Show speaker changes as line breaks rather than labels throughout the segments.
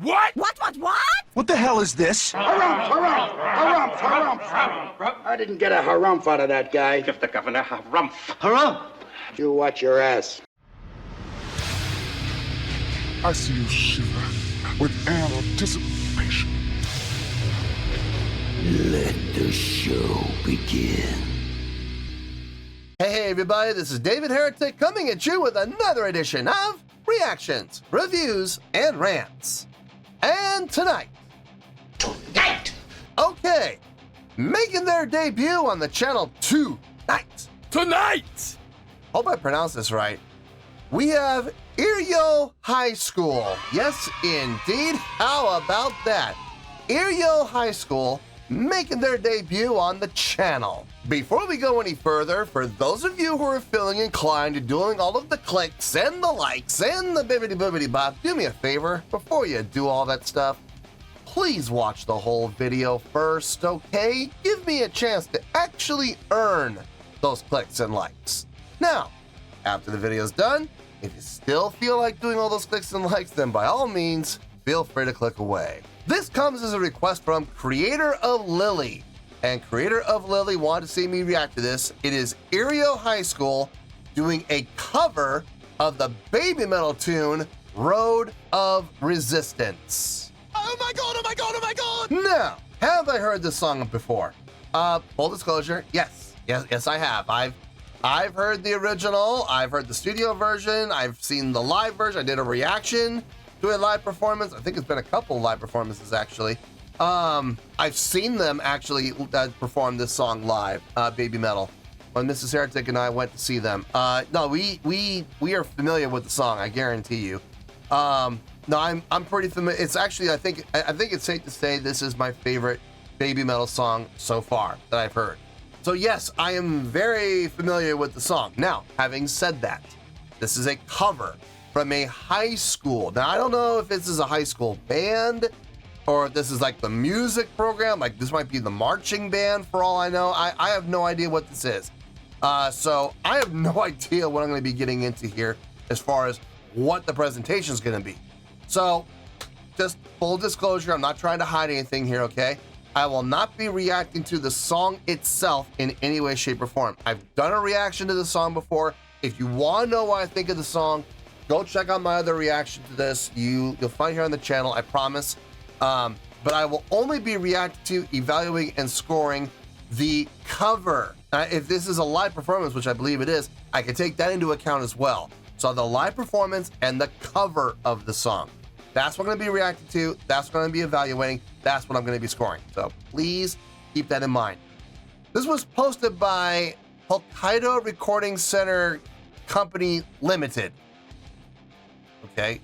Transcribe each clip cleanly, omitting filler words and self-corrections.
What?
What?
What the hell is this?
Harumph. I didn't get a harumph out of that guy.
Give the governor harumph.
Harumph!
You watch your ass.
I see you shiver with anticipation.
Let the show begin.
Hey everybody, this is David Heretic coming at you with another edition of Reactions, Reviews, and Rants. And tonight, okay, making their debut on the channel tonight, hope I pronounced this right, we have Eiryo High School. Yes, indeed, how about that? Eiryo High School making their debut on the channel. Before we go any further, for those of you who are feeling inclined to doing all of the clicks and the likes and the bibbidi-boobidi bop, do me a favor, before you do all that stuff, please watch the whole video first, okay? Give me a chance to actually earn those clicks and likes. Now, after the video's done, if you still feel like doing all those clicks and likes, then by all means, feel free to click away. This comes as a request from Creator of Lily. And Creator of Lily wanted to see me react to this. It is Eiryo High School doing a cover of the Babymetal tune, Road of Resistance.
Oh my god!
Now, have I heard this song before? Full disclosure, yes, I have. I've heard the original, I've heard the studio version, I've seen the live version, I did a reaction to a live performance. I think it's been a couple live performances actually. I've seen them actually perform this song live, Babymetal, when Mrs. Heretic and I went to see them. No, we are familiar with the song, I guarantee you. No, I'm pretty familiar. It's actually, I think it's safe to say this is my favorite Babymetal song so far that I've heard. So yes, I am very familiar with the song. Now, having said that, this is a cover from a high school. Now, I don't know if this is a high school band or if this is like the music program, like this might be the marching band for all I know. I have no idea what this is. So I have no idea what I'm gonna be getting into here as far as what the presentation is gonna be. So just full disclosure, I'm not trying to hide anything here, okay? I will not be reacting to the song itself in any way, shape, or form. I've done a reaction to the song before. If you wanna know what I think of the song, go check out my other reaction to this. You'll find here on the channel, I promise. But I will only be reacting to, evaluating, and scoring the cover. If this is a live performance, which I believe it is, I can take that into account as well. So the live performance and the cover of the song. That's what I'm gonna be reacting to, that's what I'm gonna be evaluating, that's what I'm gonna be scoring. So please keep that in mind. This was posted by Hokkaido Recording Center Company Limited. Okay,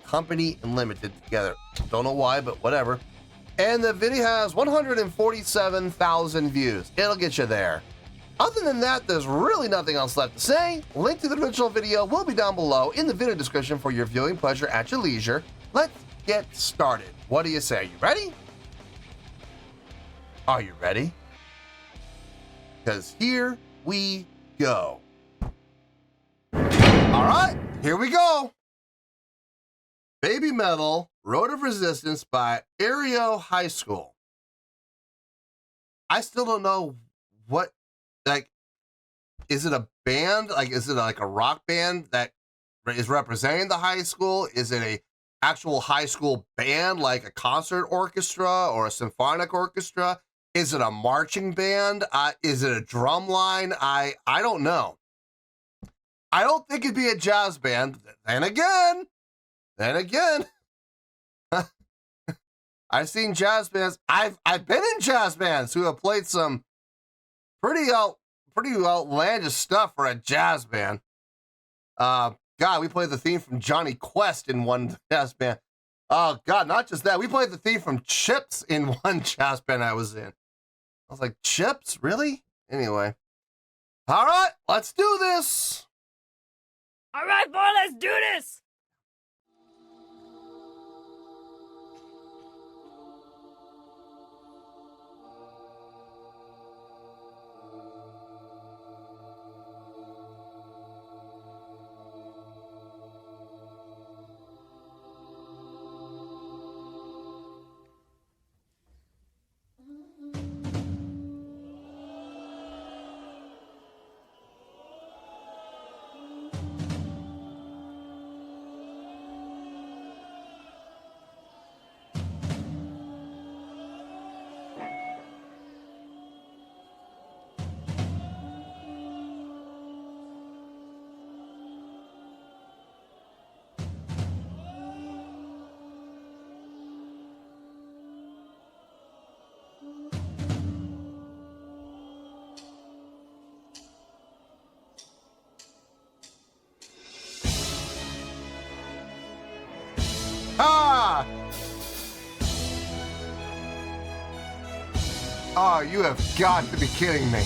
Company and Limited together. Don't know why, but whatever. And the video has 147,000 views. It'll get you there. Other than that, there's really nothing else left to say. Link to the original video will be down below in the video description for your viewing pleasure at your leisure. Let's get started. What do you say? Are you ready? Are you ready? Because here we go. All right, here we go. Babymetal, Road of Resistance by Eiryo High School. I still don't know what, like, is it a band? Like, is it like a rock band that is representing the high school? Is it a actual high school band, like a concert orchestra or a symphonic orchestra? Is it a marching band? Is it a drum line? I don't know. I don't think it'd be a jazz band. Then again, I've seen jazz bands. I've been in jazz bands who have played some pretty outlandish stuff for a jazz band. God, we played the theme from Johnny Quest in one jazz band. Oh God, not just that. We played the theme from Chips in one jazz band I was in. I was like, Chips, really? Anyway, all right, let's do this.
All right, boy, let's do this.
Oh, you have got to be kidding me.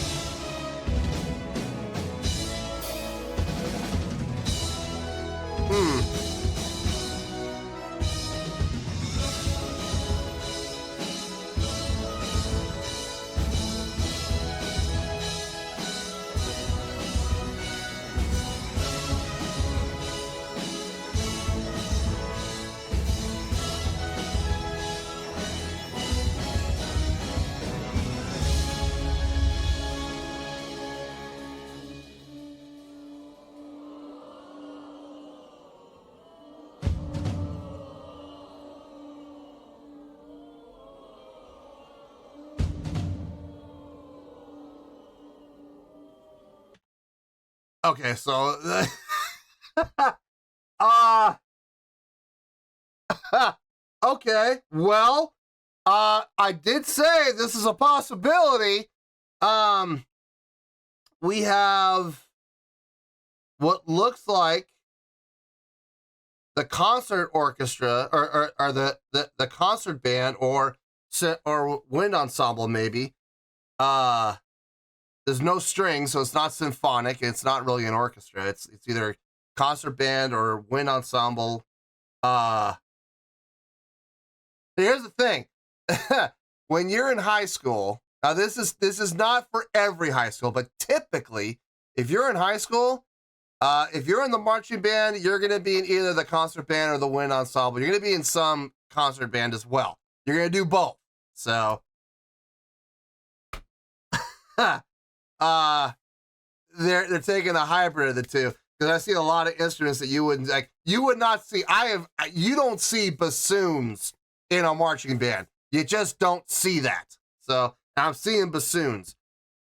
Okay, so okay, well, I did say this is a possibility. We have what looks like the concert orchestra or the concert band or wind ensemble maybe. There's no strings, so it's not symphonic. It's not really an orchestra. It's either concert band or wind ensemble. Here's the thing. When you're in high school, now this is not for every high school, but typically, if you're in high school, if you're in the marching band, you're going to be in either the concert band or the wind ensemble. You're going to be in some concert band as well. You're going to do both. So, they're taking a hybrid of the two, because I see a lot of instruments that you wouldn't like. You would not see. You don't see bassoons in a marching band. You just don't see that. So I'm seeing bassoons.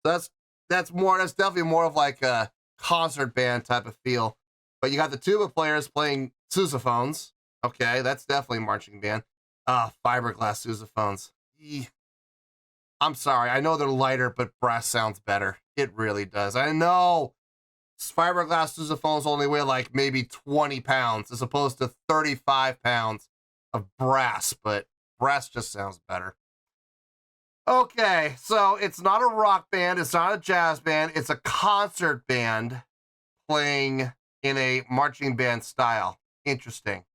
That's definitely more of like a concert band type of feel. But you got the tuba players playing sousaphones. Okay, that's definitely marching band. Fiberglass sousaphones. I'm sorry. I know they're lighter, but brass sounds better. It really does. I know fiberglass sousaphones only weigh like maybe 20 pounds as opposed to 35 pounds of brass, but brass just sounds better. Okay, so it's not a rock band. It's not a jazz band. It's a concert band playing in a marching band style. Interesting.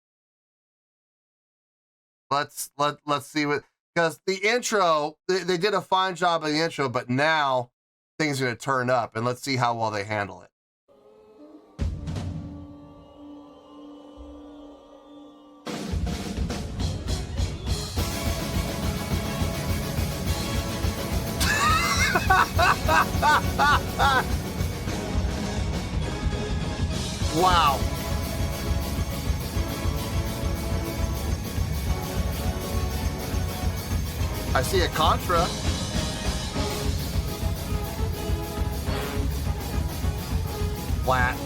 Let's see what... Because the intro, they did a fine job of the intro, but now things are going to turn up, and let's see how well they handle it. Wow. I see a contra. Flat.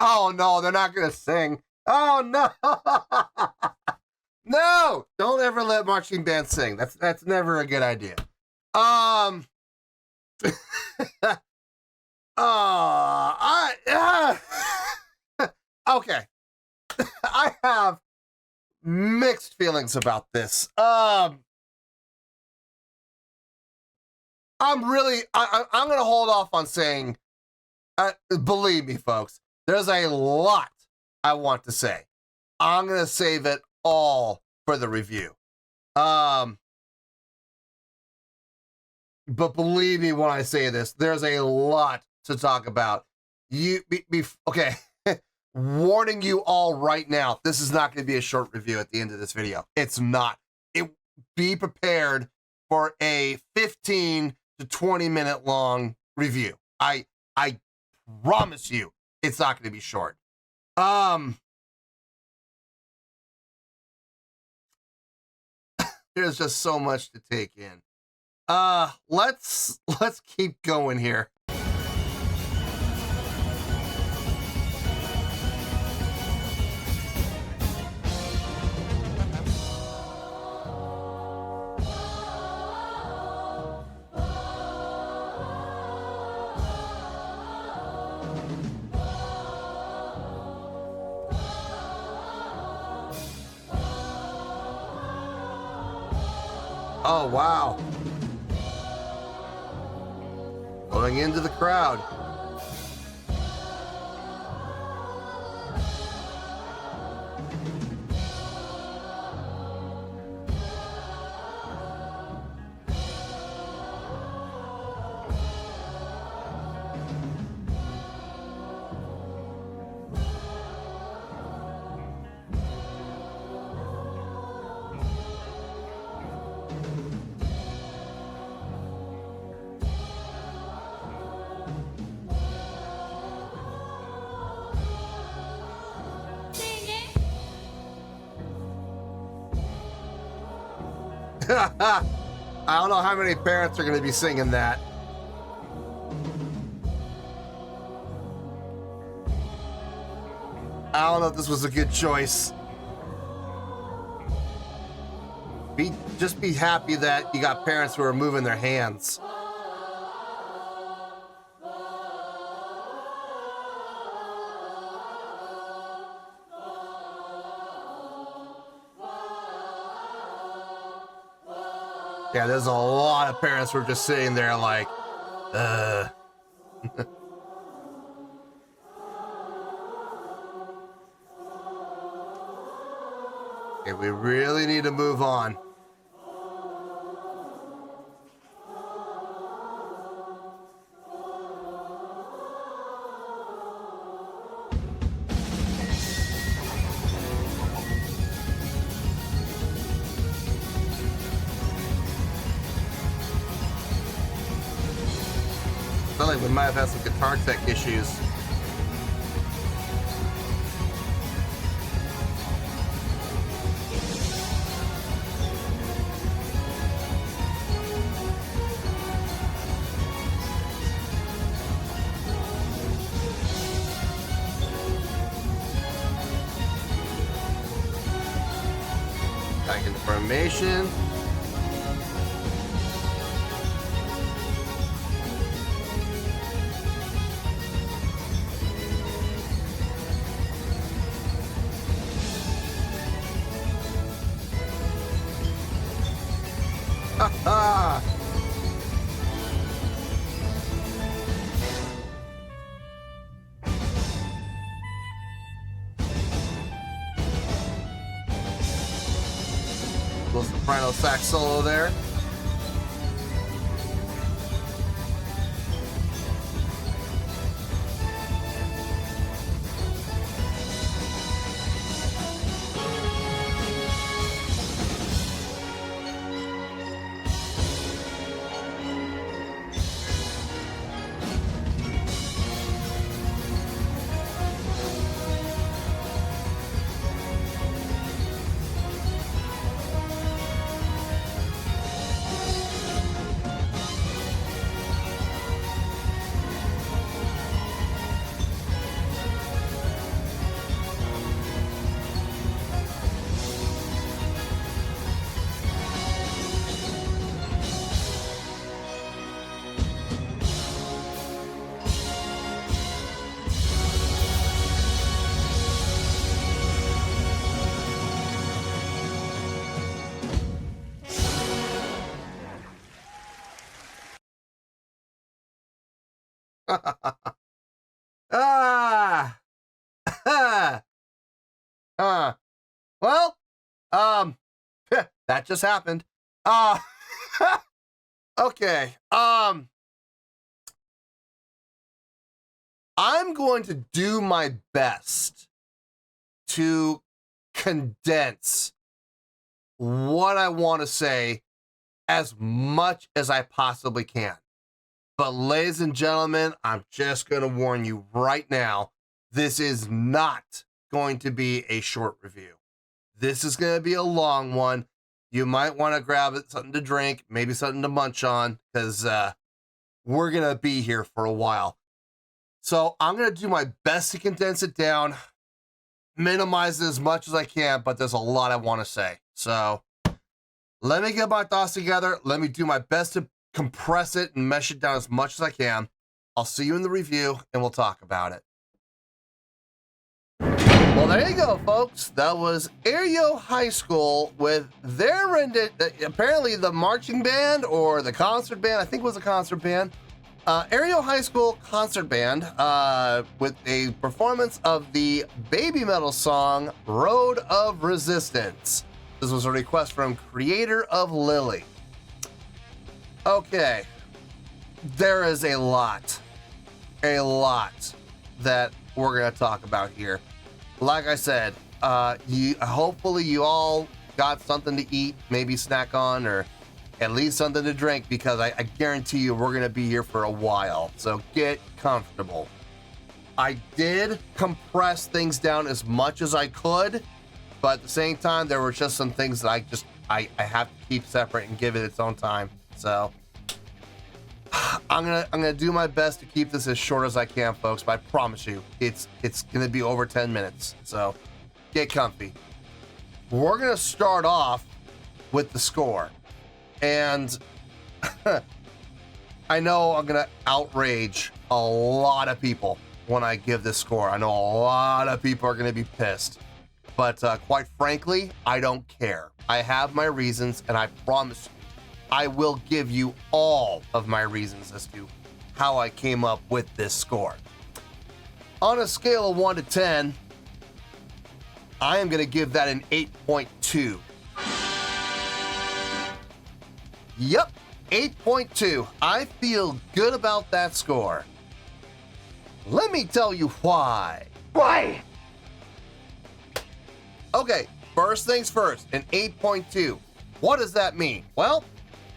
Oh no, they're not gonna sing. Oh no. No, don't ever let marching band sing. That's never a good idea. Okay. I have mixed feelings about this. I'm gonna hold off on saying, believe me, folks, there's a lot I want to say. I'm gonna save it all for the review. But believe me when I say this, there's a lot to talk about. Okay. Warning you all right now, this is not going to be a short review at the end of this video. It's not. Be prepared for a 15 to 20 minute long review. I promise you it's not going to be short. There's just so much to take in. Let's keep going here. Oh, wow. Going into the crowd. I don't know how many parents are going to be singing that. I don't know if this was a good choice. Just be happy that you got parents who are moving their hands. Yeah, there's a lot of parents who are just sitting there like, Okay, we really need to move on. I feel like we might have had some guitar tech issues. Back into formation. Little soprano sax solo there. Ah. Well, that just happened. Okay. I'm going to do my best to condense what I want to say as much as I possibly can. But ladies and gentlemen, I'm just going to warn you right now, this is not going to be a short review. This is going to be a long one. You might want to grab something to drink, maybe something to munch on, because we're going to be here for a while. So I'm going to do my best to condense it down, minimize it as much as I can, but there's a lot I want to say. So let me get my thoughts together. Let me do my best to compress it and mesh it down as much as I can. I'll see you in the review, and we'll talk about it. Well, there you go, folks. That was Eiryo High School with their rendition, apparently the marching band or the concert band, I think it was a concert band, Eiryo High School concert band with a performance of the Babymetal song, Road of Resistance. This was a request from creator of Lily. Okay, there is a lot that we're going to talk about here. Like I said, hopefully you all got something to eat, maybe snack on, or at least something to drink, because I guarantee you we're going to be here for a while. So get comfortable. I did compress things down as much as I could, but at the same time, there were just some things that I have to keep separate and give it its own time. So I'm gonna do my best to keep this as short as I can, folks, but I promise you it's gonna be over 10 minutes. So get comfy. We're gonna start off with the score. And I know I'm gonna outrage a lot of people when I give this score. I know a lot of people are gonna be pissed. But quite frankly, I don't care. I have my reasons, and I promise you, I will give you all of my reasons as to how I came up with this score. On a scale of 1 to 10, I am going to give that an 8.2. Yep, 8.2. I feel good about that score. Let me tell you why.
Why?
Okay, first things first, an 8.2. What does that mean? Well,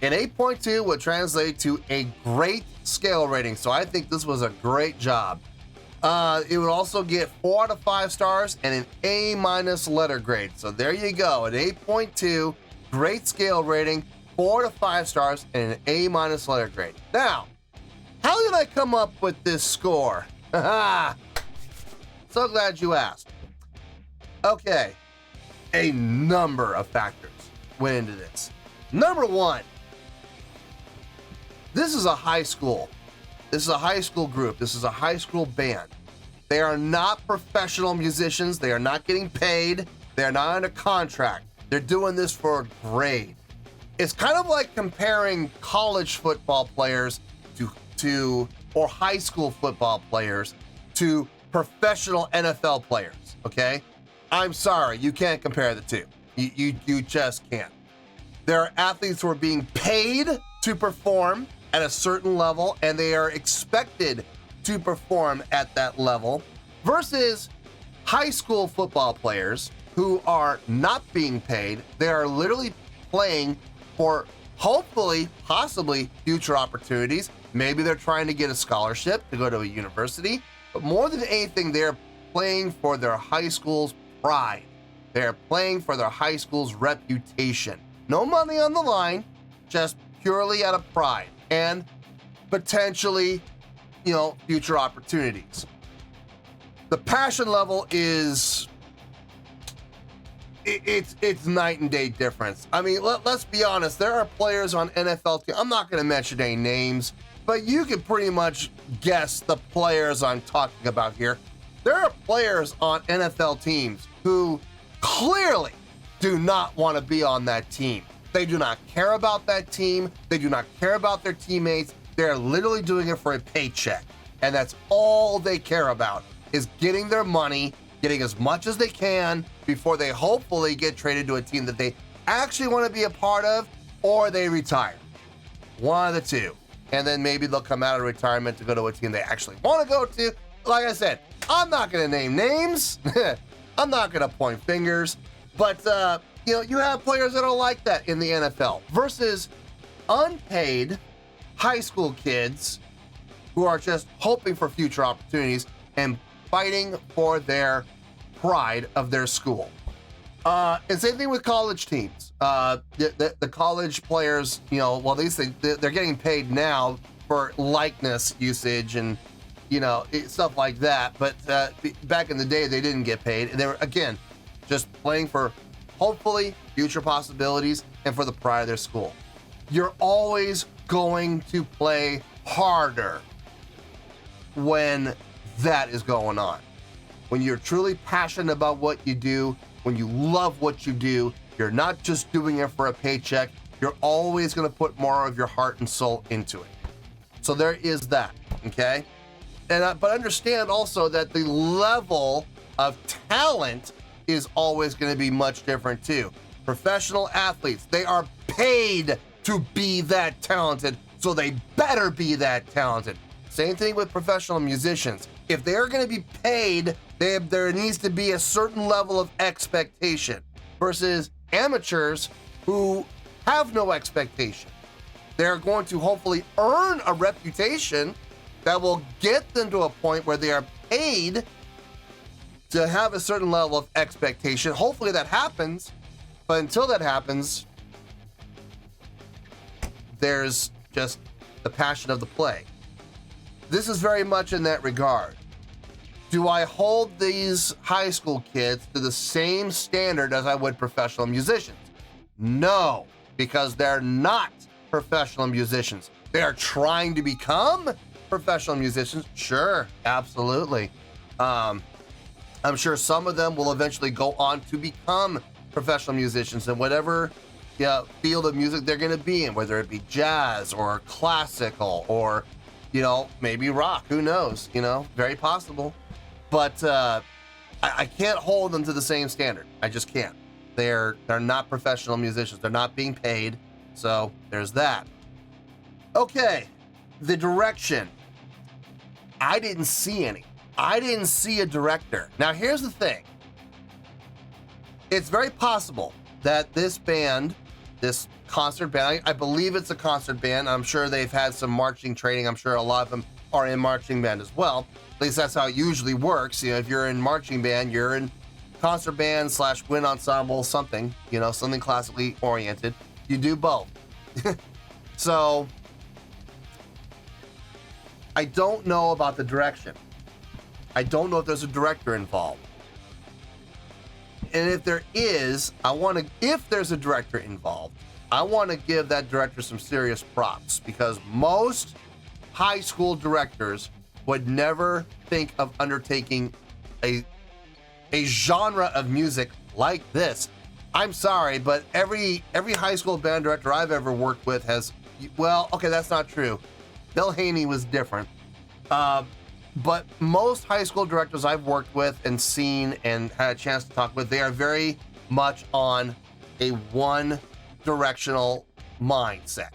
an 8.2 would translate to a great scale rating, so I think this was a great job. It would also get 4 out of 5 stars and an A- letter grade. So there you go, an 8.2, great scale rating, 4 to 5 stars, and an A- letter grade. Now, how did I come up with this score? So glad you asked. Okay, a number of factors went into this. Number one, this is a high school. This is a high school group. This is a high school band. They are not professional musicians. They are not getting paid. They are not under contract. They're doing this for a grade. It's kind of like comparing college football players or high school football players to professional NFL players, okay? I'm sorry, you can't compare the two. You just can't. There are athletes who are being paid to perform at a certain level, and they are expected to perform at that level, versus high school football players who are not being paid. They are literally playing for hopefully, possibly future opportunities. Maybe they're trying to get a scholarship to go to a university, but more than anything, they're playing for their high school's pride. They're playing for their high school's reputation. No money on the line, just purely out of pride and potentially, future opportunities. The passion level is, it's night and day difference. I mean, let's be honest. There are players on NFL teams. I'm not going to mention any names, but you can pretty much guess the players I'm talking about here. There are players on NFL teams who clearly do not want to be on that team. They do not care about that team. They do not care about their teammates. They're literally doing it for a paycheck. And that's all they care about, is getting their money, getting as much as they can before they hopefully get traded to a team that they actually want to be a part of, or they retire. One of the two. And then maybe they'll come out of retirement to go to a team they actually want to go to. Like I said, I'm not going to name names. I'm not going to point fingers. But, you have players that are like that in the NFL versus unpaid high school kids who are just hoping for future opportunities and fighting for their pride of their school. And same thing with college teams. The college players, they're getting paid now for likeness usage and, stuff like that. But back in the day, they didn't get paid. And they were, again, just playing for hopefully future possibilities and for the pride of their school. You're always going to play harder when that is going on. When you're truly passionate about what you do, when you love what you do, you're not just doing it for a paycheck, you're always going to put more of your heart and soul into it. So there is that, okay? But understand also that the level of talent is always going to be much different too. Professional athletes, they are paid to be that talented, so they better be that talented. Same thing with professional musicians. If they're going to be paid, there needs to be a certain level of expectation versus amateurs who have no expectation. They're going to hopefully earn a reputation that will get them to a point where they are paid to have a certain level of expectation. Hopefully that happens, but until that happens, there's just the passion of the play. This is very much in that regard. Do I hold these high school kids to the same standard as I would professional musicians? No, because they're not professional musicians. They are trying to become professional musicians. Sure, absolutely. I'm sure some of them will eventually go on to become professional musicians in whatever field of music they're going to be in, whether it be jazz or classical or, maybe rock. Who knows? Very possible. But I can't hold them to the same standard. I just can't. They're not professional musicians. They're not being paid. So there's that. Okay, the direction. I didn't see any. I didn't see a director. Now here's the thing. It's very possible that this band, this concert band, I believe it's a concert band. I'm sure they've had some marching training. I'm sure a lot of them are in marching band as well. At least that's how it usually works. If you're in marching band, you're in concert band / wind ensemble, something, something classically oriented. You do both. So I don't know about the direction. I don't know if there's a director involved. And if there is, if there's a director involved, I want to give that director some serious props, because most high school directors would never think of undertaking a genre of music like this. I'm sorry, but every high school band director I've ever worked with has, that's not true. Bill Haney was different. But most high school directors I've worked with and seen and had a chance to talk with, they are very much on a one-directional mindset.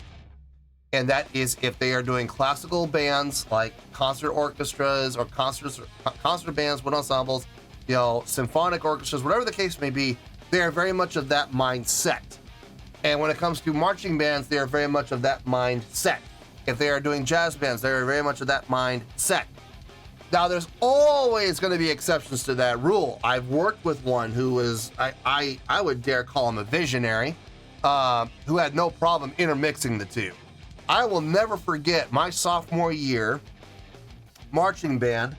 And that is if they are doing classical bands like concert orchestras or concert bands, wind ensembles, symphonic orchestras, whatever the case may be, they are very much of that mindset. And when it comes to marching bands, they are very much of that mindset. If they are doing jazz bands, they are very much of that mindset. Now, there's always going to be exceptions to that rule. I've worked with one who was, I would dare call him a visionary, who had no problem intermixing the two. I will never forget my sophomore year marching band.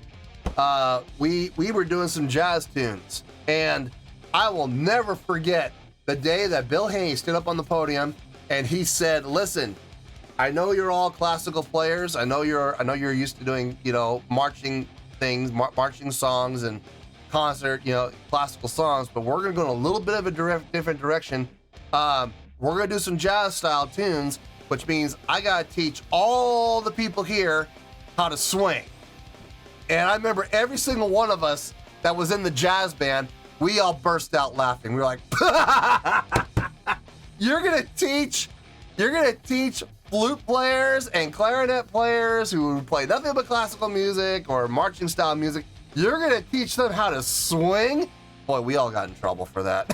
We were doing some jazz tunes, and I will never forget the day that Bill Haney stood up on the podium and he said, "Listen, I know you're all classical players. I know you're used to doing, marching things, marching songs and concert, classical songs, but we're going to go in a little bit of a different direction. We're going to do some jazz style tunes, which means I got to teach all the people here how to swing." And I remember every single one of us that was in the jazz band, we all burst out laughing. We were like, you're gonna teach flute players and clarinet players who play nothing but classical music or marching style music, you're gonna teach them how to swing? Boy, we all got in trouble for that.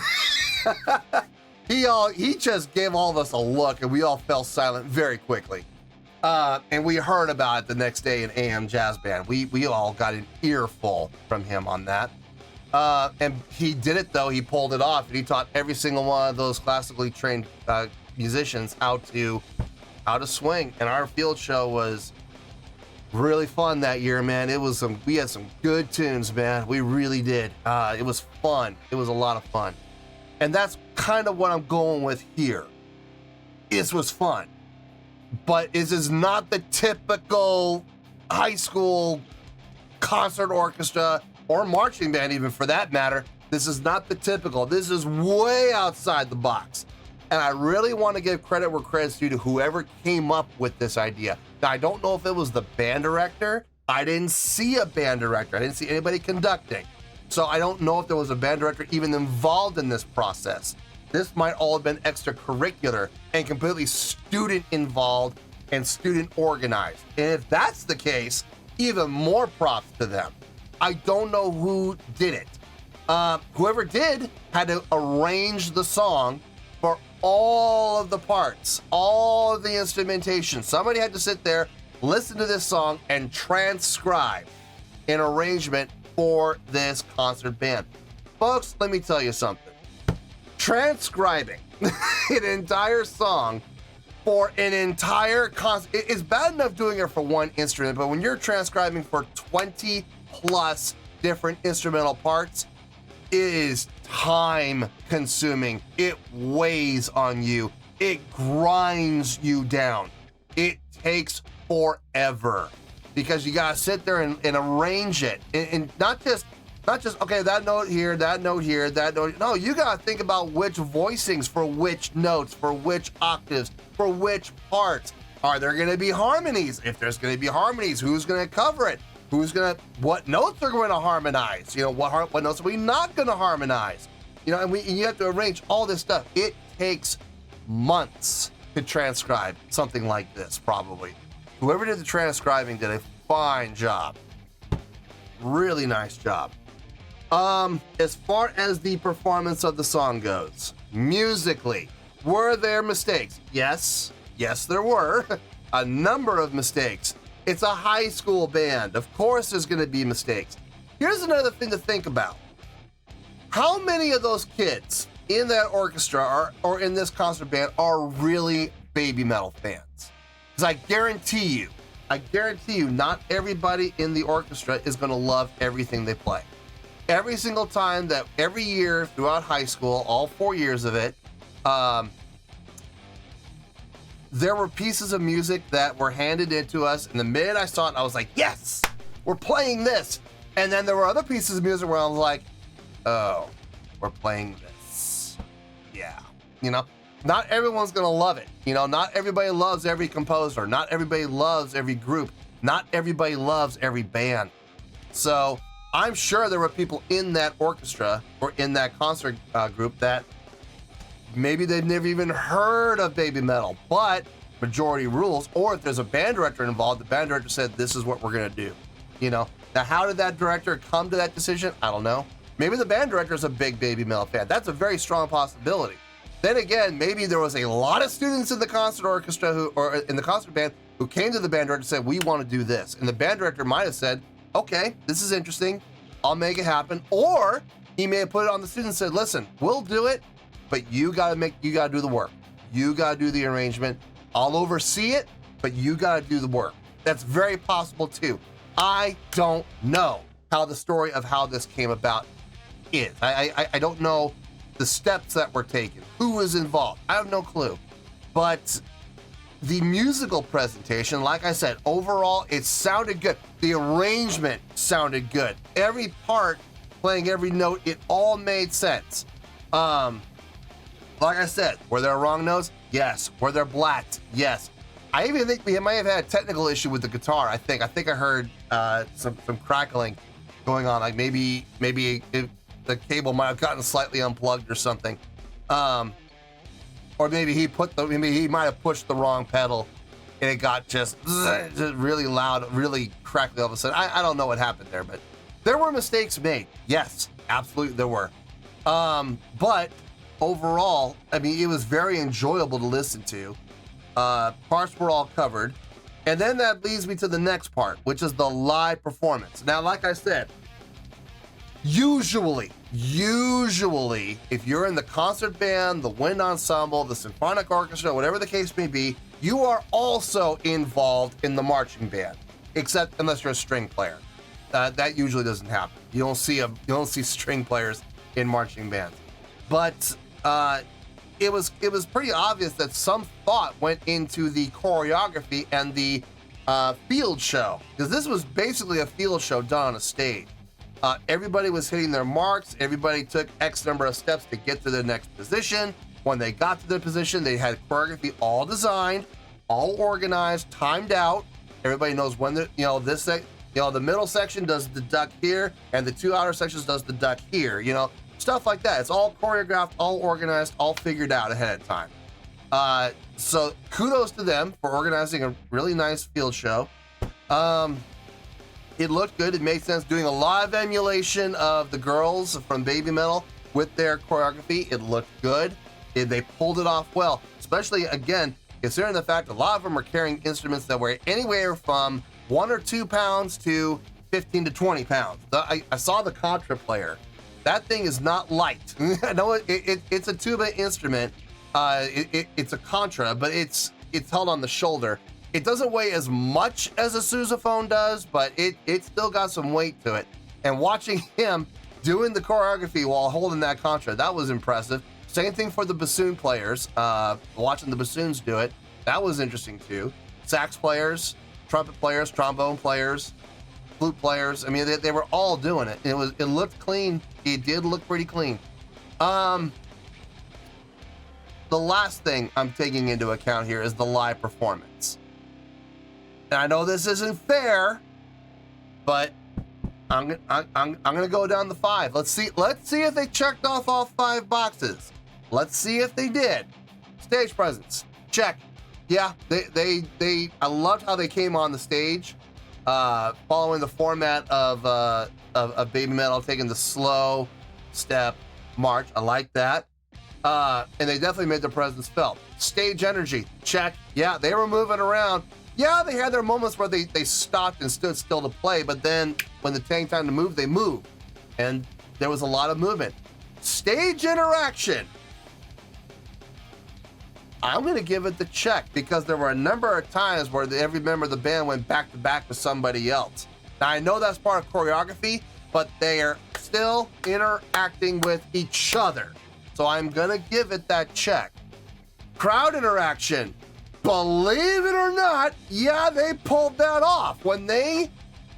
He just gave all of us a look and we all fell silent very quickly. And we heard about it the next day in AM Jazz Band. We all got an earful from him on that. And he did it though, he pulled it off, and he taught every single one of those classically trained musicians how to swing. And our field show was really fun that year, man. We had some good tunes, man. We really did. It was fun. It was a lot of fun. And that's kind of what I'm going with here. This was fun. But this is not the typical high school concert orchestra or marching band, even for that matter. This is not the typical. This is way outside the box. And I really want to give credit where credit's due to whoever came up with this idea. Now, I don't know if it was the band director. I didn't see a band director. I didn't see anybody conducting. So I don't know if there was a band director even involved in this process. This might all have been extracurricular and completely student involved and student organized. And if that's the case, even more props to them. I don't know who did it. Whoever did had to arrange the song for all of the parts, all of the instrumentation. Somebody had to sit there, listen to this song, and transcribe an arrangement for this concert band. Folks, let me tell you something. Transcribing an entire song for an entire concert, it's bad enough doing it for one instrument, but when you're transcribing for 20 plus different instrumental parts, it is time consuming. It weighs on you. It grinds you down. It takes forever because you gotta sit there and arrange it, and not just okay, that note here, that note here, that note. No, you gotta think about which voicings for which notes, for which octaves, for which parts. Are there gonna be harmonies? If there's gonna be harmonies, who's gonna cover it? What notes are going to harmonize? You know, what notes are we not going to harmonize? You know, and you have to arrange all this stuff. It takes months to transcribe something like this, probably. Whoever did the transcribing did a fine job. Really nice job. As far as the performance of the song goes, musically, were there mistakes? Yes, there were. A number of mistakes. It's a high school band. Of course there's going to be mistakes. Here's another thing to think about. How many of those kids in that orchestra or in this concert band are really Babymetal fans? Because I guarantee you, not everybody in the orchestra is going to love everything they play. Every single time that every year throughout high school, all 4 years of it, there were pieces of music that were handed into us, and the minute I saw it, I was like, yes, we're playing this. And then there were other pieces of music where I was like, oh, we're playing this. Yeah. You know, not everyone's gonna love it. You know, not everybody loves every composer. Not everybody loves every group. Not everybody loves every band. So I'm sure there were people in that orchestra or in that concert group that maybe they've never even heard of Babymetal, but majority rules. Or if there's a band director involved, the band director said, this is what we're gonna do. You know, now how did that director come to that decision? I don't know. Maybe the band director is a big Babymetal fan. That's a very strong possibility. Then again, maybe there was a lot of students in the concert orchestra or in the concert band who came to the band director and said, we want to do this. And the band director might have said, okay, this is interesting. I'll make it happen. Or he may have put it on the students and said, listen, we'll do it, but you gotta do the work. You gotta do the arrangement. I'll oversee it, but you gotta do the work. That's very possible too. I don't know how the story of how this came about is. I don't know the steps that were taken, who was involved. I have no clue. But the musical presentation, like I said, overall, it sounded good. The arrangement sounded good. Every part, playing every note, it all made sense. Like I said, were there wrong notes? Yes. Were there blacks? Yes. I even think we might have had a technical issue with the guitar. I think I heard some crackling going on. Like maybe the cable might have gotten slightly unplugged or something. Or maybe he might have pushed the wrong pedal and it got just really loud, really crackly all of a sudden. I don't know what happened there, but there were mistakes made. Yes, absolutely there were. But overall, I mean, it was very enjoyable to listen to. Parts were all covered. And then that leads me to the next part, which is the live performance. Now, like I said, usually, if you're in the concert band, the wind ensemble, the symphonic orchestra, whatever the case may be, you are also involved in the marching band, except unless you're a string player. That usually doesn't happen. You don't see string players in marching bands. But it was pretty obvious that some thought went into the choreography and the field show, because this was basically a field show done on a stage. Everybody was hitting their marks. Everybody took X number of steps to get to their next position. When they got to their position, they had choreography all designed, all organized, timed out. Everybody knows when the middle section does the duck here, and the two outer sections does the duck here. Stuff like that. It's all choreographed, all organized, all figured out ahead of time. So kudos to them for organizing a really nice field show. It looked good. It made sense. Doing a live emulation of the girls from Babymetal with their choreography. It looked good. They pulled it off well, especially, again, considering the fact a lot of them are carrying instruments that weigh anywhere from 1 or 2 pounds to 15 to 20 pounds. I saw the contra player. That thing is not light. I know it's a tuba instrument. It's a contra, but it's held on the shoulder. It doesn't weigh as much as a sousaphone does, but it still got some weight to it. And watching him doing the choreography while holding that contra, that was impressive. Same thing for the bassoon players. Watching the bassoons do it, that was interesting too. Sax players, trumpet players, trombone players, flute players. I mean, they were all doing it. It looked clean. It did look pretty clean. The last thing I'm taking into account here is the live performance. And I know this isn't fair, but I'm gonna go down the 5. Let's see if they checked off all 5 boxes. Let's see if they did. Stage presence, check. Yeah, I loved how they came on the stage, following the format of Babymetal, taking the slow step march. I like that. And they definitely made their presence felt. Stage energy, check. Yeah, they were moving around. Yeah, they had their moments where they stopped and stood still to play, but then when the came time to move, they moved. And there was a lot of movement. Stage interaction. I'm going to give it the check because there were a number of times where every member of the band went back to back with somebody else. Now, I know that's part of choreography, but they are still interacting with each other. So I'm going to give it that check. Crowd interaction. Believe it or not, yeah, they pulled that off. When they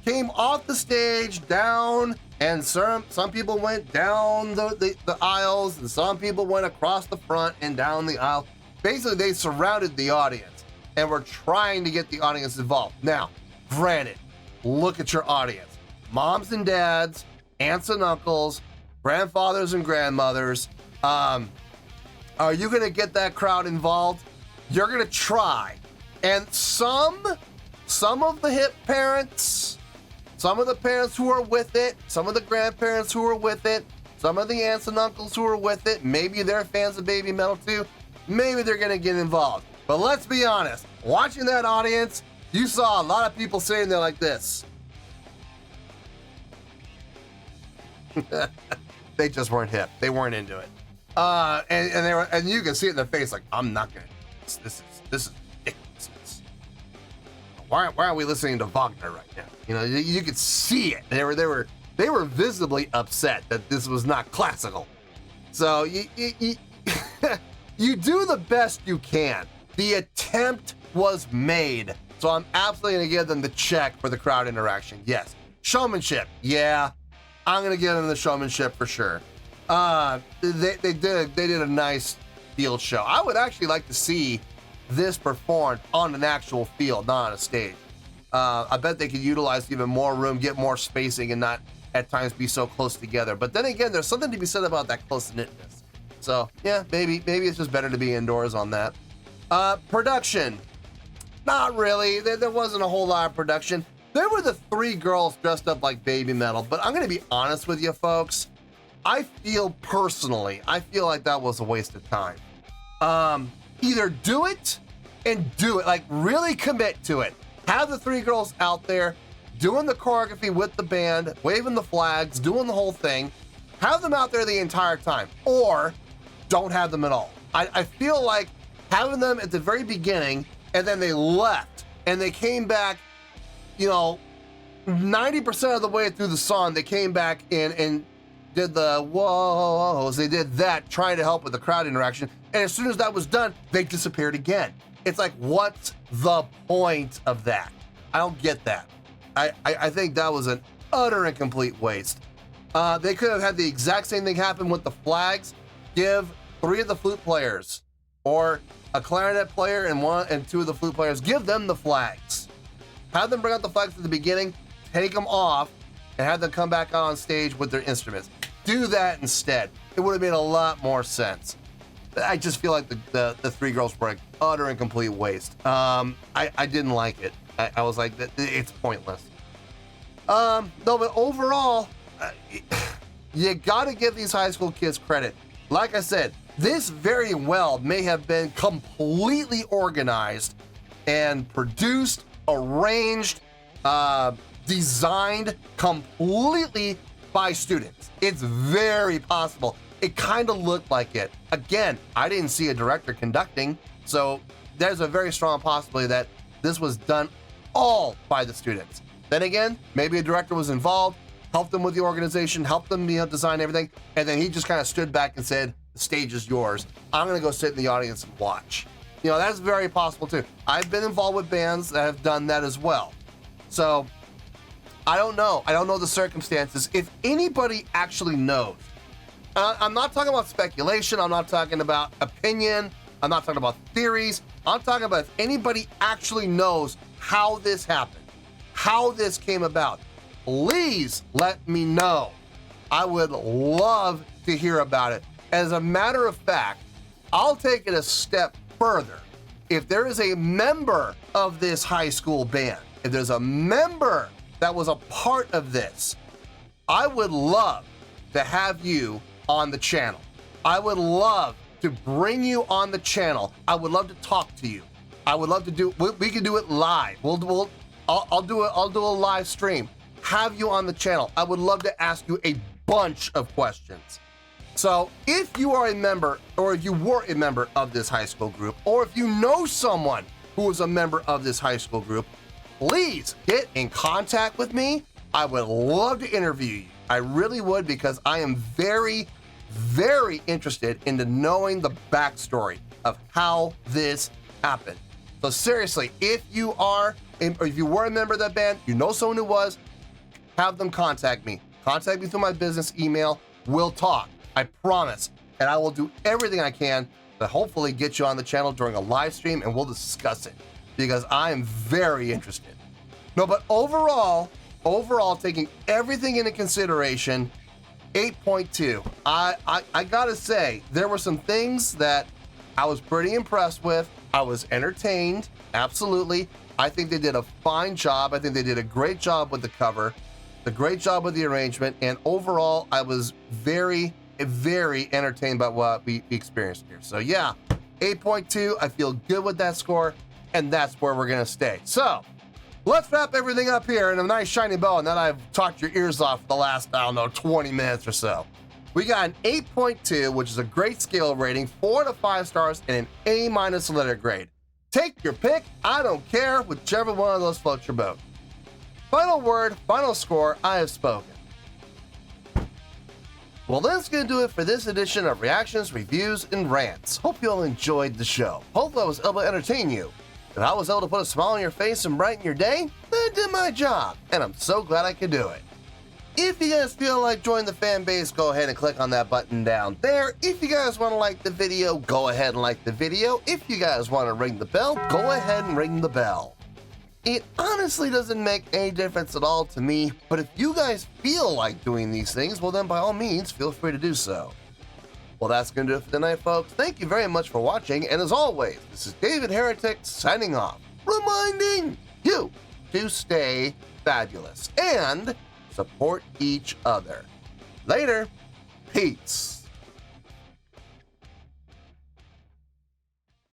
came off the stage, down, and some people went down the aisles, and some people went across the front and down the aisle. Basically, they surrounded the audience and were trying to get the audience involved. Now, granted, look at your audience. Moms and dads, aunts and uncles, grandfathers and grandmothers. Are you going to get that crowd involved? You're going to try. And some of the hip parents, some of the parents who are with it, some of the grandparents who are with it, some of the aunts and uncles who are with it, maybe they're fans of Babymetal too. Maybe they're going to get involved. But let's be honest, watching that audience, you saw a lot of people sitting there like this. They just weren't hip. They weren't into it. And you can see it in their face like, I'm not going to. This is ridiculous. Why are we listening to Wagner right now? You could see it. They were visibly upset that this was not classical. So you do the best you can. The attempt was made. So I'm absolutely going to give them the check for the crowd interaction. Yes. Showmanship. Yeah. I'm going to give them the showmanship for sure. They did a nice field show. I would actually like to see this performed on an actual field, not on a stage. I bet they could utilize even more room, get more spacing, and not at times be so close together. But then again, there's something to be said about that close-knitness. So yeah, maybe it's just better to be indoors on that. Production, not really. There wasn't a whole lot of production. There were the 3 girls dressed up like Babymetal, but I'm gonna be honest with you folks. I feel like that was a waste of time. Either do it and do it, like really commit to it. Have the 3 girls out there doing the choreography with the band, waving the flags, doing the whole thing. Have them out there the entire time, or don't have them at all. I feel like having them at the very beginning and then they left and they came back, 90% of the way through the song, they came back in and did the whoas. They did that, trying to help with the crowd interaction. And as soon as that was done, they disappeared again. It's like, what's the point of that? I don't get that. I think that was an utter and complete waste. They could have had the exact same thing happen with the flags. Give 3 of the flute players, or a clarinet player and 1 and 2 of the flute players, give them the flags. Have them bring out the flags at the beginning, take them off, and have them come back out on stage with their instruments. Do that instead. It would have made a lot more sense. I just feel like the 3 girls were an utter and complete waste. I didn't like it. I was like, it's pointless. No, but overall, you gotta give these high school kids credit. Like I said, this very well may have been completely organized and produced, arranged, designed completely by students. It's very possible. It kind of looked like it. Again, I didn't see a director conducting, so there's a very strong possibility that this was done all by the students. Then again, maybe a director was involved, helped them with the organization, helped them design everything, and then he just kind of stood back and said, the stage is yours. I'm gonna go sit in the audience and watch. That's very possible too. I've been involved with bands that have done that as well. So, I don't know. I don't know the circumstances. If anybody actually knows, I'm not talking about speculation, I'm not talking about opinion, I'm not talking about theories, I'm talking about if anybody actually knows how this happened, how this came about, please let me know. I would love to hear about it. As a matter of fact, I'll take it a step further. If there is a member of this high school band, if there's a member that was a part of this, I would love to have you on the channel. I would love to bring you on the channel. I would love to talk to you. I would love to do, we can do it live. I'll do a live stream. Have you on the channel. I would love to ask you a bunch of questions. So if you are a member, or if you were a member of this high school group, or if you know someone who is a member of this high school group, please get in contact with me. I would love to interview you. I really would, because I am very, very interested into knowing the backstory of how this happened. So seriously, if you are, or if you were a member of that band, you know someone who was, have them contact me. Contact me through my business email. We'll talk. I promise. And I will do everything I can to hopefully get you on the channel during a live stream, and we'll discuss it, because I am very interested. No, but overall, taking everything into consideration, 8.2. I gotta say, there were some things that I was pretty impressed with. I was entertained, absolutely. I think they did a fine job. I think they did a great job with the cover, a great job with the arrangement, and overall, I was very, very entertained by what we experienced here. So yeah, 8.2, I feel good with that score, and that's where we're gonna stay. So, let's wrap everything up here in a nice shiny bow, and then I've talked your ears off for the last, 20 minutes or so. We got an 8.2, which is a great scale rating, 4 to 5 stars, and an A- letter grade. Take your pick, I don't care, whichever one of those floats your boat. Final word, final score, I have spoken. Well, that's going to do it for this edition of Reactions, Reviews, and Rants. Hope you all enjoyed the show. Hopefully I was able to entertain you. If I was able to put a smile on your face and brighten your day, then I did my job, and I'm so glad I could do it. If you guys feel like joining the fan base, go ahead and click on that button down there. If you guys want to like the video, go ahead and like the video. If you guys want to ring the bell, go ahead and ring the bell. It honestly doesn't make any difference at all to me, but if you guys feel like doing these things, well then by all means, feel free to do so. Well, that's going to do it for tonight, folks. Thank you very much for watching, and as always, this is David Heretic signing off, reminding you to stay fabulous and support each other. Later. Peace.